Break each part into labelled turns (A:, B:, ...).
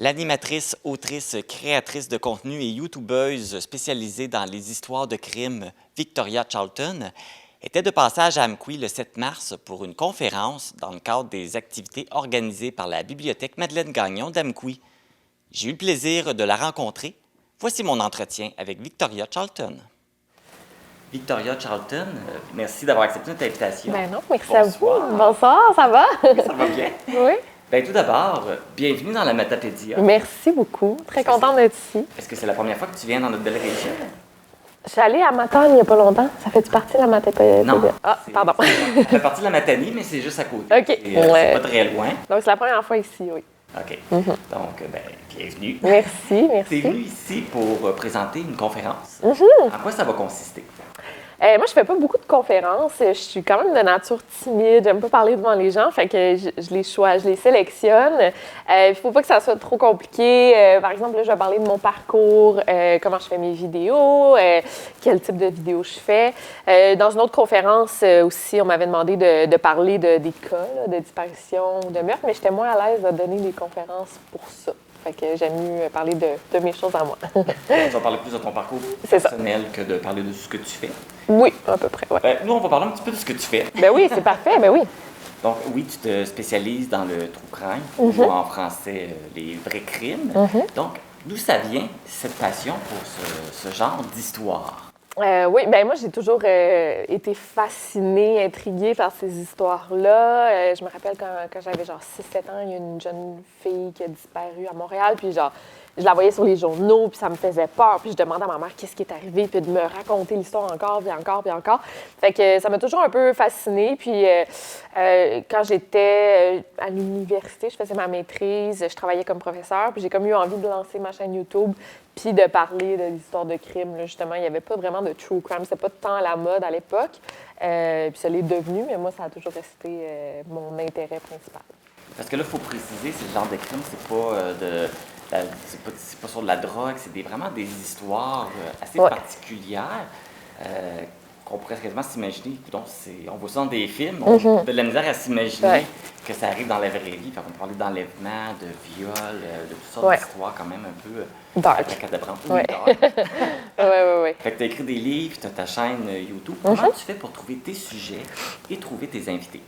A: L'animatrice, autrice, créatrice de contenu et youtubeuse spécialisée dans les histoires de crimes, Victoria Charlton, était de passage à Amqui le 7 mars pour une conférence dans le cadre des activités organisées par la Bibliothèque Madeleine Gagnon d'Amqui. J'ai eu le plaisir de la rencontrer. Voici mon entretien avec Victoria Charlton. Victoria Charlton, merci d'avoir accepté notre invitation.
B: Ben non, merci
A: Bonsoir.
B: à vous. Bonsoir, ça va?
A: Ça va bien?
B: Oui.
A: Bien, tout d'abord, bienvenue dans la Matapédia.
B: Merci beaucoup. Très contente d'être ici.
A: Est-ce que c'est la première fois que tu viens dans notre belle région?
B: Je suis allée à Matane il n'y a pas longtemps. Ça fait-tu partie de la Matapédia?
A: Non.
B: Ah, pardon.
A: Ça fait partie de la Matanie, mais c'est juste à côté.
B: OK.
A: Et, c'est pas très loin.
B: Donc, c'est la première fois ici, oui.
A: OK. Donc, bienvenue.
B: Merci,
A: Tu es venu
B: merci.
A: ici pour présenter une conférence. En quoi ça va consister?
B: Moi, je fais pas beaucoup de conférences. Je suis quand même de nature timide. J'aime pas parler devant les gens. Fait que je les sélectionne. Il faut pas que ça soit trop compliqué. Par exemple, là, je vais parler de mon parcours, comment je fais mes vidéos, quel type de vidéos je fais. Dans une autre conférence aussi, on m'avait demandé de parler des cas là, de disparition, de meurtre, mais j'étais moins à l'aise de donner des conférences pour ça. Fait que j'aime mieux parler de mes choses à moi.
A: Tu vas parler plus de ton parcours
B: C'est ça.
A: personnel que de parler de ce que tu fais.
B: Oui, à peu près, ouais.
A: Nous, on va parler un petit peu de ce que tu fais.
B: Ben oui, c'est parfait, ben oui.
A: Donc, oui, tu te spécialises dans le true crime, ou en français, les vrais crimes. Donc, d'où ça vient, cette passion pour ce genre d'histoire?
B: Oui, ben moi, j'ai toujours été fascinée, intriguée par ces histoires-là. Je me rappelle quand j'avais genre 6-7 ans, il y a une jeune fille qui a disparu à Montréal, puis genre, je la voyais sur les journaux, puis ça me faisait peur, puis je demandais à ma mère qu'est-ce qui est arrivé, puis de me raconter l'histoire encore, puis encore, puis encore. Fait que ça m'a toujours un peu fascinée, puis quand j'étais à l'université, je faisais ma maîtrise, je travaillais comme professeure, puis j'ai comme eu envie de lancer ma chaîne YouTube, puis de parler de l'histoire de crime. Là, justement, il n'y avait pas vraiment de true crime. C'était pas tant à la mode à l'époque. Puis ça l'est devenu, mais moi, ça a toujours resté mon intérêt principal.
A: Parce que là, il faut préciser, ce genre de crime, c'est pas sur de la drogue, c'est vraiment des histoires assez particulières qu'on pourrait quasiment s'imaginer. On voit ça dans des films, on a de la misère à s'imaginer que ça arrive dans la vraie vie. Fait qu'on peut parler d'enlèvement, de viol, de toutes sortes d'histoires quand même un peu
B: dark. Oui.
A: Fait que tu as écrit des livres, tu as ta chaîne YouTube. Comment tu fais pour trouver tes sujets et trouver tes invités?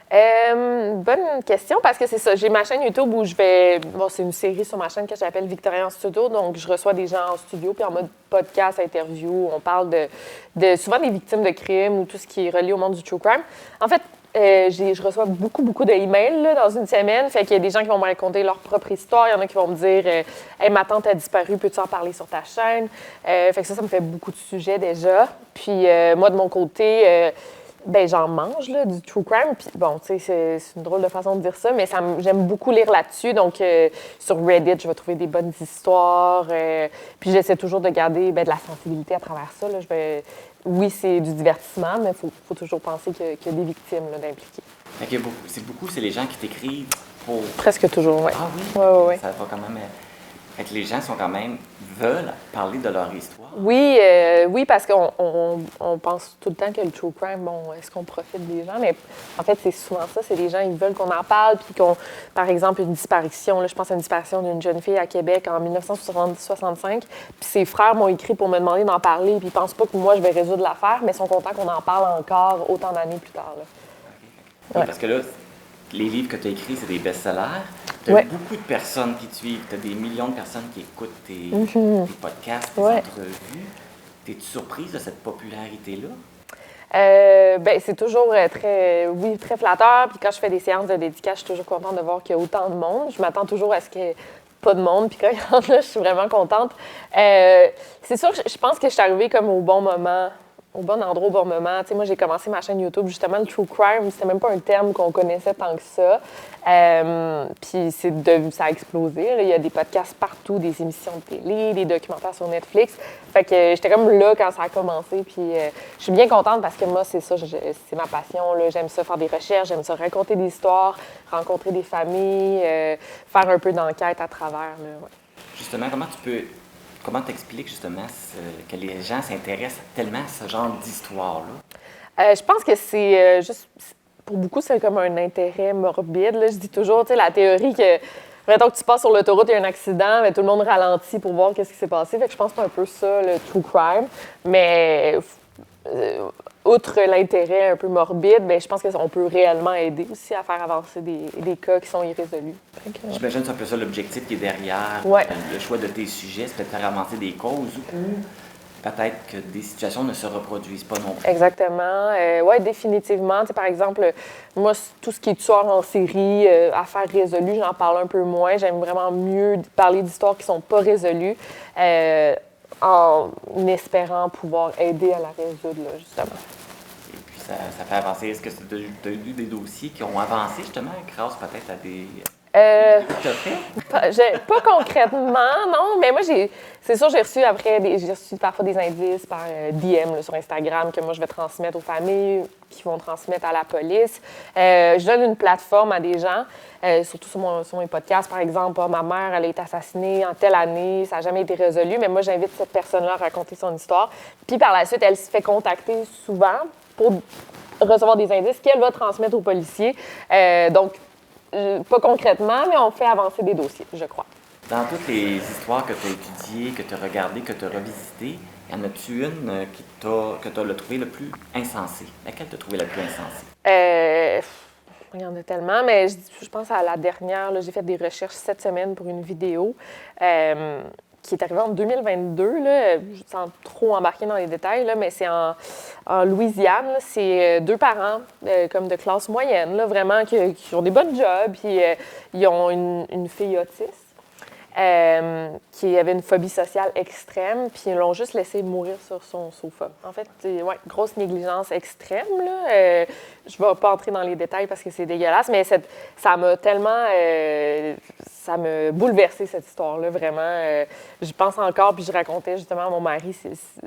B: Bonne question, parce que c'est ça. J'ai ma chaîne YouTube où je vais... Bon, c'est une série sur ma chaîne que j'appelle Victoria en studio. Donc, je reçois des gens en studio, puis en mode podcast, interview. On parle de souvent des victimes de crimes ou tout ce qui est relié au monde du true crime. En fait, je reçois beaucoup d'emails là, dans une semaine. Fait qu'il y a des gens qui vont me raconter leur propre histoire. Il y en a qui vont me dire Hey, ma tante a disparu, peux-tu en parler sur ta chaîne? Fait que ça me fait beaucoup de sujets déjà. Puis moi, de mon côté... j'en mange, là, du true crime. Puis bon, tu sais, c'est une drôle de façon de dire ça, mais j'aime beaucoup lire là-dessus. Donc, sur Reddit, je vais trouver des bonnes histoires. Puis j'essaie toujours de garder de la sensibilité à travers ça. Là. Oui, c'est du divertissement, mais il faut toujours penser qu'il y a des victimes là, d'impliquer.
A: C'est les gens qui t'écrivent pour...
B: Presque toujours, oui.
A: Ah oui?
B: Oui.
A: Ça va quand même... Fait que les gens veulent parler de leur histoire.
B: Oui, parce qu'on pense tout le temps que le true crime, bon, est-ce qu'on profite des gens? Mais en fait, c'est souvent ça, c'est les gens, ils veulent qu'on en parle, puis par exemple, une disparition, là, je pense à une disparition d'une jeune fille à Québec en 1965, puis ses frères m'ont écrit pour me demander d'en parler, puis ils pensent pas que moi, je vais résoudre l'affaire, mais ils sont contents qu'on en parle encore autant d'années plus tard. Là.
A: Oui, parce que là, les livres que tu as écrits, c'est des best-sellers. Tu as beaucoup de personnes qui te suivent. Tu as des millions de personnes qui écoutent tes podcasts, tes entrevues. Es-tu surprise de cette popularité-là?
B: C'est toujours très flatteur. Puis quand je fais des séances de dédicace, je suis toujours contente de voir qu'il y a autant de monde. Je m'attends toujours à ce qu'il n'y ait pas de monde. Puis quand il y en a, je suis vraiment contente. C'est sûr, je pense que je suis arrivée comme au bon moment. Au bon endroit, au bon moment. Tu sais, moi, j'ai commencé ma chaîne YouTube, justement, le true crime, c'était même pas un terme qu'on connaissait tant que ça. Puis ça a explosé. Là. Il y a des podcasts partout, des émissions de télé, des documentaires sur Netflix. Fait que j'étais comme là quand ça a commencé. Puis je suis bien contente parce que moi, c'est ça, c'est ma passion. Là. J'aime ça faire des recherches, j'aime ça raconter des histoires, rencontrer des familles, faire un peu d'enquête à travers. Là,
A: Justement, Comment t'expliques justement que les gens s'intéressent tellement à ce genre d'histoire-là?
B: Je pense que c'est juste, pour beaucoup, c'est comme un intérêt morbide. Là. Je dis toujours, tu sais, la théorie que Mettons que tu passes sur l'autoroute, il y a un accident, mais tout le monde ralentit pour voir qu'est-ce qui s'est passé. Fait que je pense que c'est un peu ça, le true crime. Mais outre l'intérêt un peu morbide, bien, je pense qu'on peut réellement aider aussi à faire avancer des cas qui sont irrésolus.
A: J'imagine que c'est un peu ça l'objectif qui est derrière le choix de tes sujets, c'est peut-être faire avancer des causes ou peut-être que des situations ne se reproduisent pas non plus.
B: Exactement. Oui, définitivement. Tu sais, par exemple, moi, tout ce qui est tueur en série, affaires résolues, j'en parle un peu moins. J'aime vraiment mieux parler d'histoires qui ne sont pas résolues en espérant pouvoir aider à la résoudre, là, justement.
A: Et puis, ça fait avancer. Est-ce que tu as eu des dossiers qui ont avancé, justement, grâce peut-être à des...
B: Pas concrètement, non, mais moi, c'est sûr, j'ai reçu parfois des indices par DM là, sur Instagram que moi, je vais transmettre aux familles, qui vont transmettre à la police. Je donne une plateforme à des gens, surtout sur mes podcasts, par exemple. Ma mère, elle a été assassinée en telle année, ça n'a jamais été résolu, mais moi, j'invite cette personne-là à raconter son histoire. Puis par la suite, elle se fait contacter souvent pour recevoir des indices qu'elle va transmettre aux policiers. Donc, pas concrètement, mais on fait avancer des dossiers, je crois.
A: Dans toutes les histoires que tu as étudiées, que tu as regardées, que tu as revisitées, y en a-tu une que tu as trouvé le plus insensée? Laquelle tu as trouvé la plus insensée?
B: Il y en a tellement, mais je pense à la dernière. Là, j'ai fait des recherches cette semaine pour une vidéo qui est arrivée en 2022. Là, sans trop embarquer dans les détails, là, mais c'est en Louisiane. Là, c'est deux parents comme de classe moyenne, là, vraiment, qui ont des bonnes jobs. Puis ils ont une fille autiste. Qui avait une phobie sociale extrême, puis ils l'ont juste laissé mourir sur son sofa. En fait, grosse négligence extrême, là. Je ne vais pas entrer dans les détails parce que c'est dégueulasse, mais ça m'a tellement... ça m'a bouleversé, cette histoire-là, vraiment. Je pense encore, puis je racontais justement à mon mari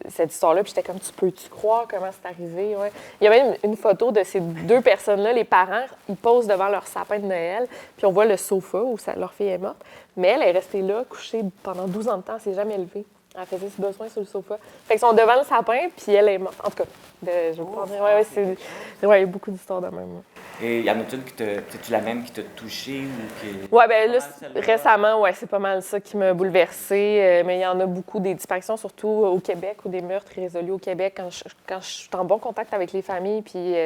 B: cette histoire-là, puis j'étais comme, tu peux-tu croire comment c'est arrivé? Ouais. Il y a même une photo de ces deux personnes-là, les parents, ils posent devant leur sapin de Noël, puis on voit le sofa où leur fille est morte. Mais elle est restée là, couchée pendant 12 ans de temps, elle s'est jamais levée. Elle faisait ses besoins sur le sofa. Fait qu'ils sont devant le sapin, puis elle est morte. En tout cas, je vous prendrai. Il y a beaucoup d'histoires de même.
A: Et y en a-t-il c'est-tu la même qui t'a touchée ou qui...
B: Oui, bien là, récemment, c'est pas mal ça qui m'a bouleversée. Mais il y en a beaucoup, des disparitions, surtout au Québec, ou des meurtres résolus au Québec, quand je suis en bon contact avec les familles, puis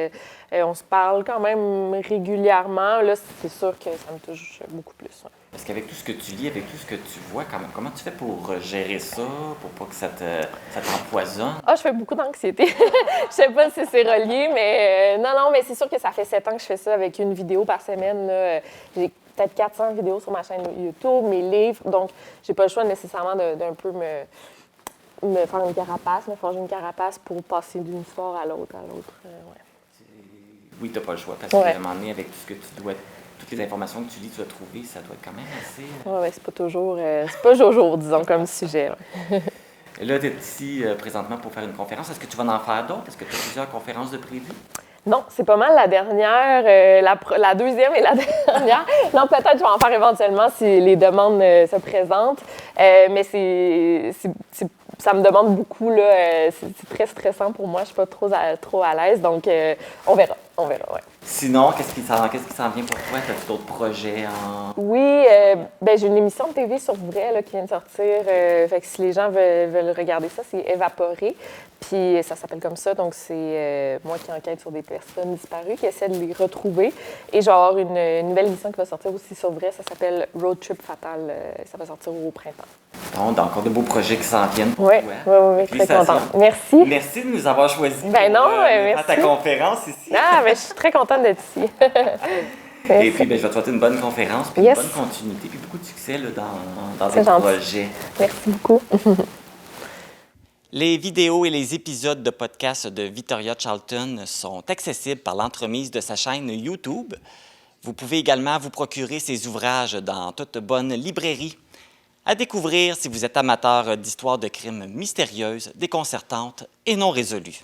B: on se parle quand même régulièrement. Là, c'est sûr que ça me touche beaucoup plus. Ouais.
A: Parce qu'avec tout ce que tu lis, avec tout ce que tu vois, comment tu fais pour gérer ça, pour pas que ça t'empoisonne?
B: Je fais beaucoup d'anxiété. Je sais pas si c'est relié, mais non, mais c'est sûr que ça fait 7 ans que je fais ça avec une vidéo par semaine. Là. J'ai peut-être 400 vidéos sur ma chaîne YouTube, mes livres, donc j'ai pas le choix nécessairement d'un peu me faire une carapace, me forger une carapace pour passer d'une histoire à l'autre. Ouais.
A: Oui, t'as pas le choix, parce qu'à un moment donné, avec tout ce que tu dois... Toutes les informations que tu lis, tu vas trouver, ça doit être quand même assez...
B: Oui, c'est pas toujours, disons, comme sujet. Ouais.
A: Et là, tu es ici présentement pour faire une conférence. Est-ce que tu vas en faire d'autres? Est-ce que tu as plusieurs conférences de prévues?
B: Non, c'est pas mal la dernière, la deuxième et la dernière. Non, peut-être je vais en faire éventuellement si les demandes se présentent. Mais ça me demande beaucoup, là. C'est très stressant pour moi. Je suis pas trop à l'aise, donc on verra, ouais.
A: Sinon, qu'est-ce qui s'en vient pour toi? As-tu d'autres projets
B: Oui, j'ai une émission de TV sur Vrai là, qui vient de sortir. Fait que si les gens veulent regarder ça, c'est Évaporé. Puis ça s'appelle comme ça. Donc, c'est moi qui enquête sur des personnes disparues, qui essaie de les retrouver. Et je vais avoir une nouvelle émission qui va sortir aussi sur Vrai. Ça s'appelle Road Trip Fatal. Ça va sortir au printemps.
A: Donc, encore de beaux projets qui s'en viennent pour
B: toi. Oui, très contente. Merci.
A: Merci de nous avoir choisis pour
B: faire
A: ta conférence ici.
B: Je suis très contente d'être ici.
A: Et puis, je vais te souhaiter une bonne conférence, puis une bonne continuité, puis beaucoup de succès là, dans tes projets.
B: Merci beaucoup.
A: Les vidéos et les épisodes de podcast de Victoria Charlton sont accessibles par l'entremise de sa chaîne YouTube. Vous pouvez également vous procurer ses ouvrages dans toute bonne librairie. À découvrir si vous êtes amateur d'histoires de crimes mystérieuses, déconcertantes et non résolues.